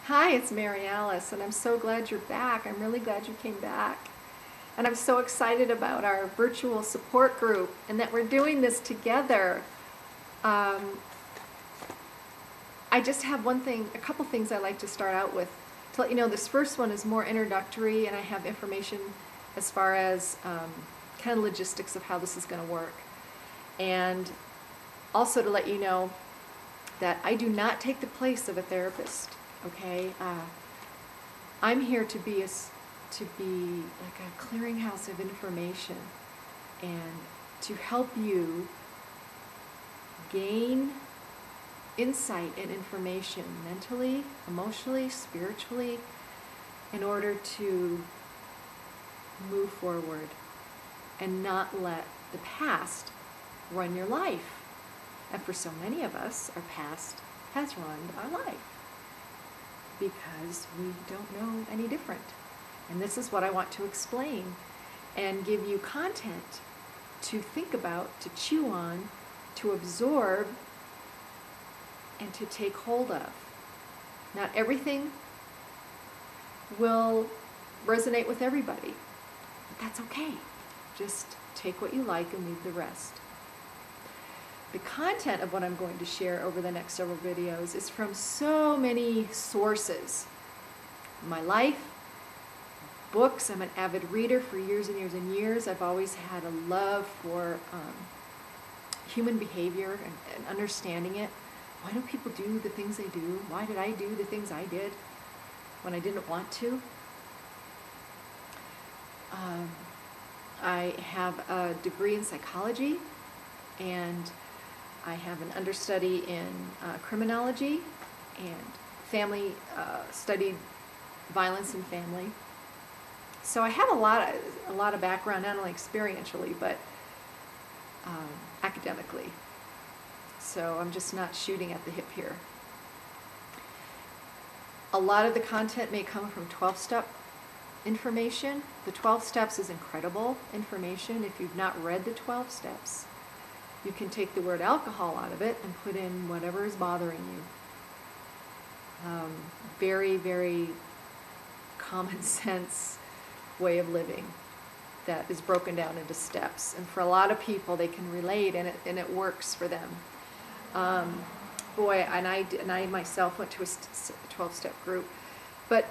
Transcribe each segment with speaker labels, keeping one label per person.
Speaker 1: Hi, it's Mary Alice, and I'm so glad you're back. I'm really glad you came back. And I'm so excited about our virtual support group and that we're doing this together. Um, I just have a couple things I'd like to start out with. To let you know, this first one is more introductory, and I have information as far as kind of logistics of how this is going to work. And also to let you know that I do not take the place of a therapist. Okay, I'm here to be like a clearinghouse of information and to help you gain insight and information mentally, emotionally, spiritually, in order to move forward and not let the past run your life. And for so many of us, our past has run our life because we don't know any different. And this is what I want to explain and give you content to think about, to chew on, to absorb, and to take hold of. Not everything will resonate with everybody, but that's okay. Just take what you like and leave the rest. The content of what I'm going to share over the next several videos is from so many sources. My life, books. I'm an avid reader for years and years and years. I've always had a love for human behavior and understanding it. Why do people do the things they do? Why did I do the things I did when I didn't want to? I have a degree in psychology, and I have an understudy in criminology, and studied violence in family. So I have a lot of background, not only experientially, but academically. So I'm just not shooting at the hip here. A lot of the content may come from 12-step information. The 12 steps is incredible information. If you've not read the 12 steps, you can take the word alcohol out of it and put in whatever is bothering you. Very, very common sense way of living that is broken down into steps. And for a lot of people, they can relate, and it works for them. I myself went to a 12-step group, but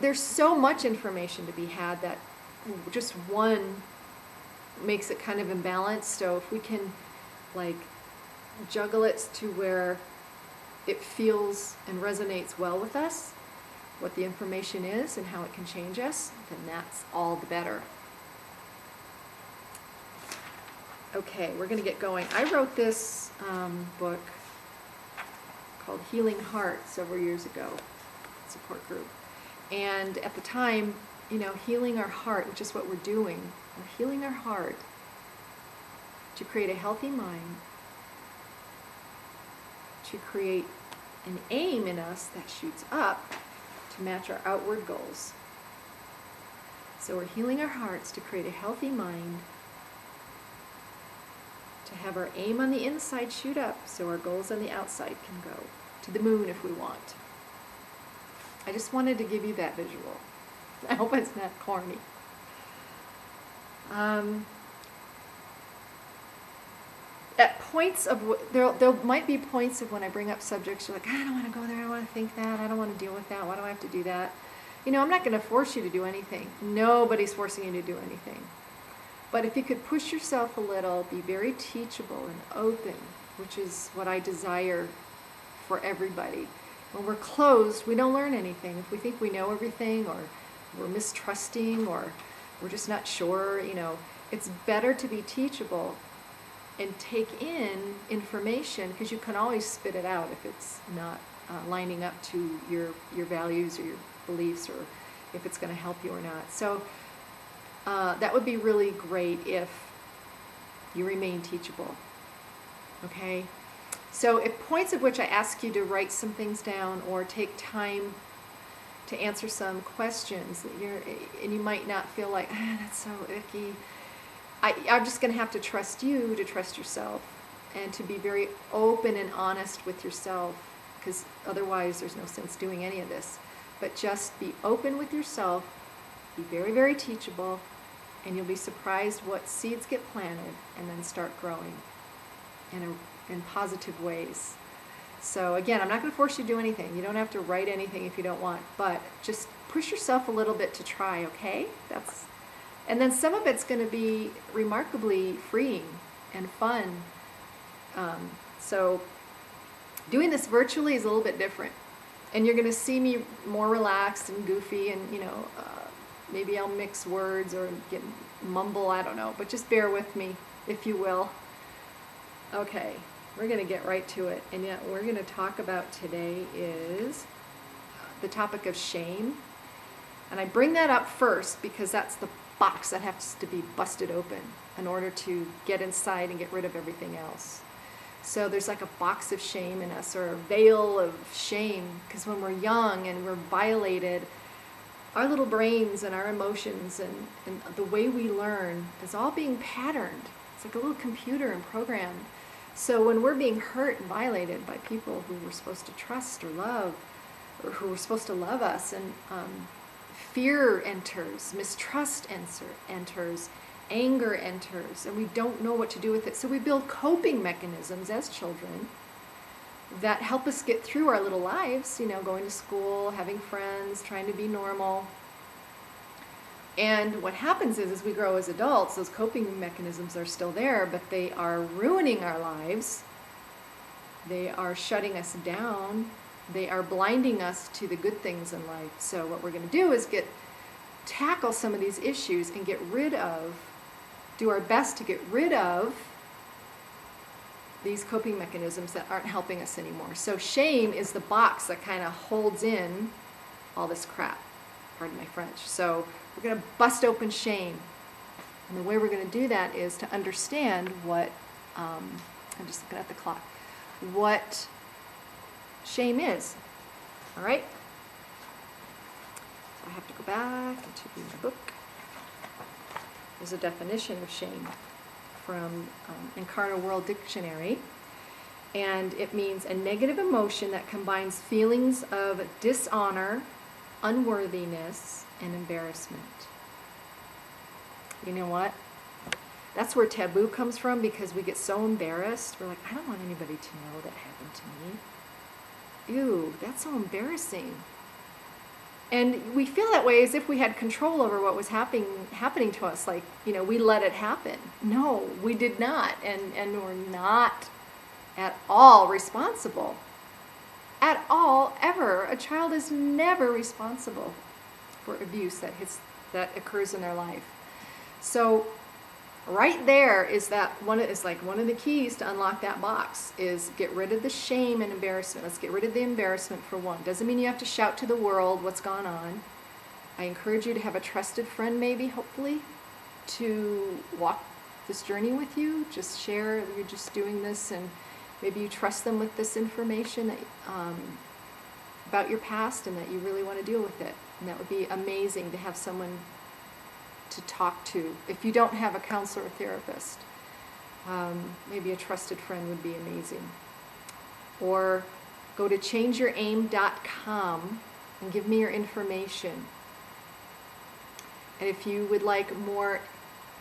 Speaker 1: there's so much information to be had that just one makes it kind of imbalanced. So if we can like juggle it to where it feels and resonates well with us, what the information is and how it can change us, then that's all the better. Okay, we're going to get going. I wrote this book called Healing Heart several years ago, support group. And at the time, healing our heart, which is what we're doing, we're healing our heart to create a healthy mind, to create an aim in us that shoots up to match our outward goals. So we're healing our hearts to create a healthy mind, to have our aim on the inside shoot up so our goals on the outside can go to the moon if we want. I just wanted to give you that visual. I hope it's not corny. At points of, there might be points of when I bring up subjects, you're like, I don't want to go there, I don't want to think that, I don't want to deal with that, why do I have to do that? I'm not going to force you to do anything. Nobody's forcing you to do anything. But if you could push yourself a little, be very teachable and open, which is what I desire for everybody. When we're closed, we don't learn anything. If we think we know everything, or we're mistrusting, or we're just not sure, it's better to be teachable and take in information, because you can always spit it out if it's not lining up to your values or your beliefs, or if it's going to help you or not. So that would be really great if you remain teachable. Okay? So at points at which I ask you to write some things down or take time to answer some questions, and you might not feel like, that's so icky. I'm just going to have to trust you to trust yourself, and to be very open and honest with yourself because otherwise there's no sense doing any of this. But just be open with yourself, be very, very teachable, and you'll be surprised what seeds get planted and then start growing in positive ways. So again, I'm not going to force you to do anything. You don't have to write anything if you don't want, but just push yourself a little bit to try, okay? And then some of it's going to be remarkably freeing and fun. So doing this virtually is a little bit different. And you're going to see me more relaxed and goofy, and maybe I'll mix words or mumble, I don't know. But just bear with me, if you will. Okay, we're going to get right to it. And yet we're going to talk about today is the topic of shame. And I bring that up first because that's the box that has to be busted open in order to get inside and get rid of everything else. So there's like a box of shame in us, or a veil of shame, because when we're young and we're violated, our little brains and our emotions and the way we learn is all being patterned. It's like a little computer and programmed. So when we're being hurt and violated by people who we're supposed to trust or love, or who are supposed to love us, and fear enters, mistrust enters, anger enters, and we don't know what to do with it. So we build coping mechanisms as children that help us get through our little lives, going to school, having friends, trying to be normal. And what happens is, as we grow as adults, those coping mechanisms are still there, but they are ruining our lives. They are shutting us down. They are blinding us to the good things in life. So what we're going to do is tackle some of these issues and do our best to get rid of these coping mechanisms that aren't helping us anymore. So shame is the box that kind of holds in all this crap. Pardon my French. So we're going to bust open shame. And the way we're going to do that is to understand what, I'm just looking at the clock, what shame is. All right? So I have to go back into my book. There's a definition of shame from Encarna World Dictionary, and it means a negative emotion that combines feelings of dishonor, unworthiness, and embarrassment. You know what? That's where taboo comes from, because we get so embarrassed. We're like, I don't want anybody to know that happened to me. Ew, that's so embarrassing. And we feel that way as if we had control over what was happening to us. Like, we let it happen. No, we did not. And we're not at all responsible. At all, ever. A child is never responsible for abuse that occurs in their life. So right there is one of the keys to unlock that box is get rid of the shame and embarrassment. Let's get rid of the embarrassment for one. Doesn't mean you have to shout to the world what's gone on. I encourage you to have a trusted friend, maybe, hopefully, to walk this journey with you. Just share you're just doing this, and maybe you trust them with this information that about your past, and that you really want to deal with it. And that would be amazing to have someone to talk to. If you don't have a counselor or therapist, maybe a trusted friend would be amazing. Or go to changeyouraim.com and give me your information. And if you would like more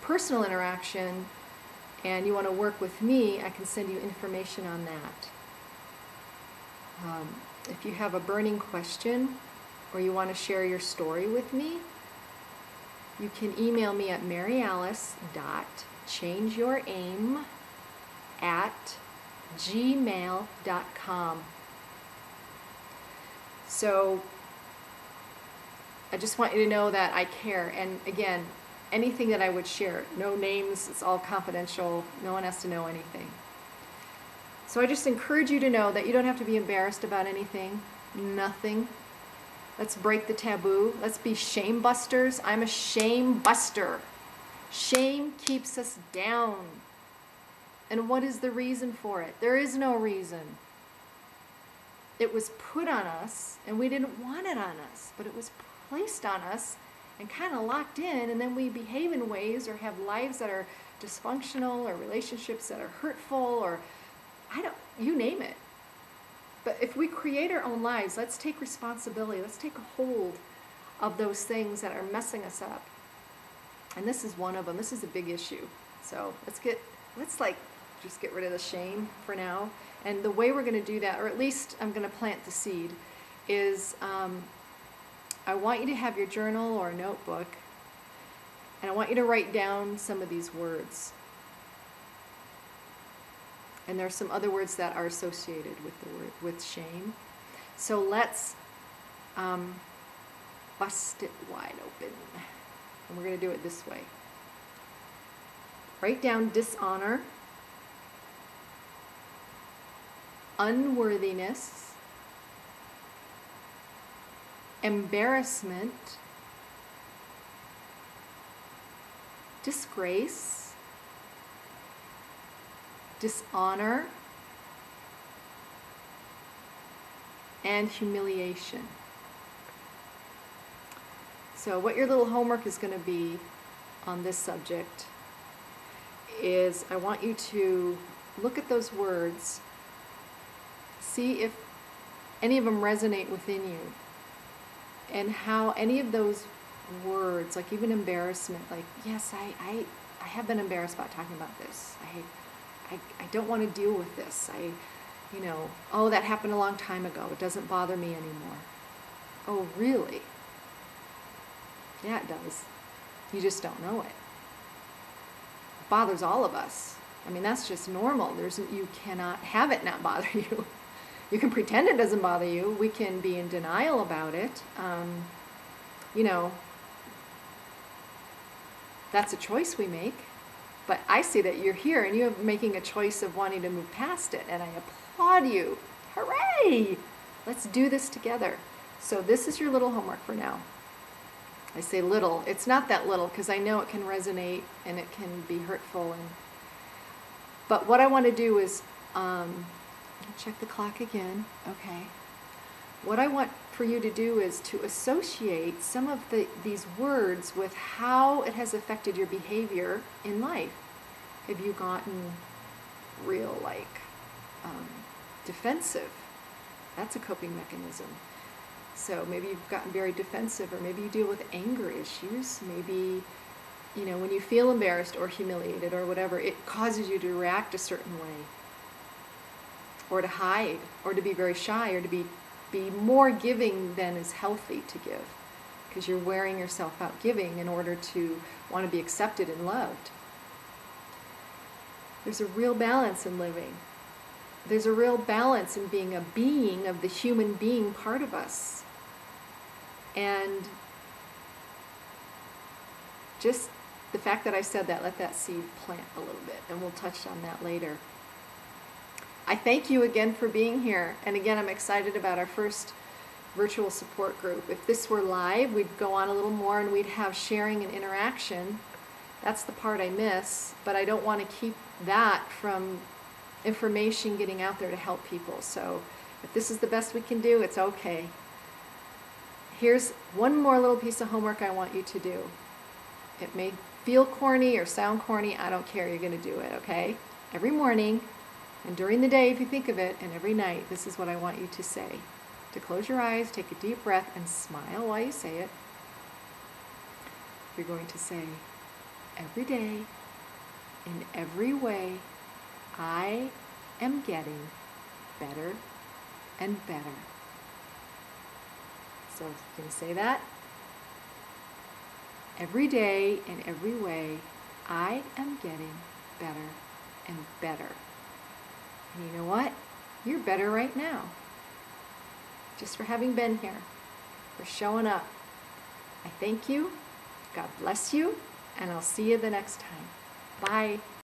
Speaker 1: personal interaction and you want to work with me, I can send you information on that. If you have a burning question or you want to share your story with me, you can email me at maryalice.changeyouraim@gmail.com. So I just want you to know that I care. And again, anything that I would share, no names, it's all confidential. No one has to know anything. So I just encourage you to know that you don't have to be embarrassed about anything, nothing. Let's break the taboo. Let's be shame busters. I'm a shame buster. Shame keeps us down. And what is the reason for it? There is no reason. It was put on us, and we didn't want it on us, but it was placed on us and kind of locked in, and then we behave in ways or have lives that are dysfunctional or relationships that are hurtful or you name it. But if we create our own lives, let's take responsibility. Let's take a hold of those things that are messing us up. And this is one of them. This is a big issue. So let's like just get rid of the shame for now. And the way we're going to do that, or at least I'm going to plant the seed, is I want you to have your journal or a notebook, and I want you to write down some of these words. And there are some other words that are associated with the word, with shame. So let's bust it wide open. And we're going to do it this way. Write down dishonor, unworthiness, embarrassment, disgrace, dishonor, and humiliation. So what your little homework is going to be on this subject is I want you to look at those words, see if any of them resonate within you, and how any of those words, like even embarrassment, like, yes, I have been embarrassed about talking about this. I don't want to deal with this. Oh, that happened a long time ago. It doesn't bother me anymore. Oh, really? Yeah, it does. You just don't know it. It bothers all of us. I mean, that's just normal. You cannot have it not bother you. You can pretend it doesn't bother you. We can be in denial about it. That's a choice we make. But I see that you're here and you're making a choice of wanting to move past it. And I applaud you. Hooray! Let's do this together. So this is your little homework for now. I say little. It's not that little because I know it can resonate and it can be hurtful. But what I want to do is, check the clock again. Okay. What I want for you to do is to associate some of these words with how it has affected your behavior in life. Have you gotten real, defensive? That's a coping mechanism. So maybe you've gotten very defensive, or maybe you deal with anger issues. Maybe, when you feel embarrassed or humiliated or whatever, it causes you to react a certain way, or to hide, or to be very shy, or to be more giving than is healthy to give, because you're wearing yourself out giving in order to want to be accepted and loved. There's a real balance in living. There's a real balance in being a being of the human being part of us. And just the fact that I said that, let that seed plant a little bit, and we'll touch on that later. I thank you again for being here. And again, I'm excited about our first virtual support group. If this were live, we'd go on a little more and we'd have sharing and interaction. That's the part I miss, but I don't want to keep that from information getting out there to help people. So if this is the best we can do, it's okay. Here's one more little piece of homework I want you to do. It may feel corny or sound corny. I don't care. You're going to do it, okay? Every morning, and during the day, if you think of it, and every night, this is what I want you to say. To close your eyes, take a deep breath, and smile while you say it. You're going to say, every day, in every way, I am getting better and better. So, can you say that? Every day, in every way, I am getting better and better. And you know what? You're better right now. Just for having been here, for showing up. I thank you. God bless you. And I'll see you the next time. Bye.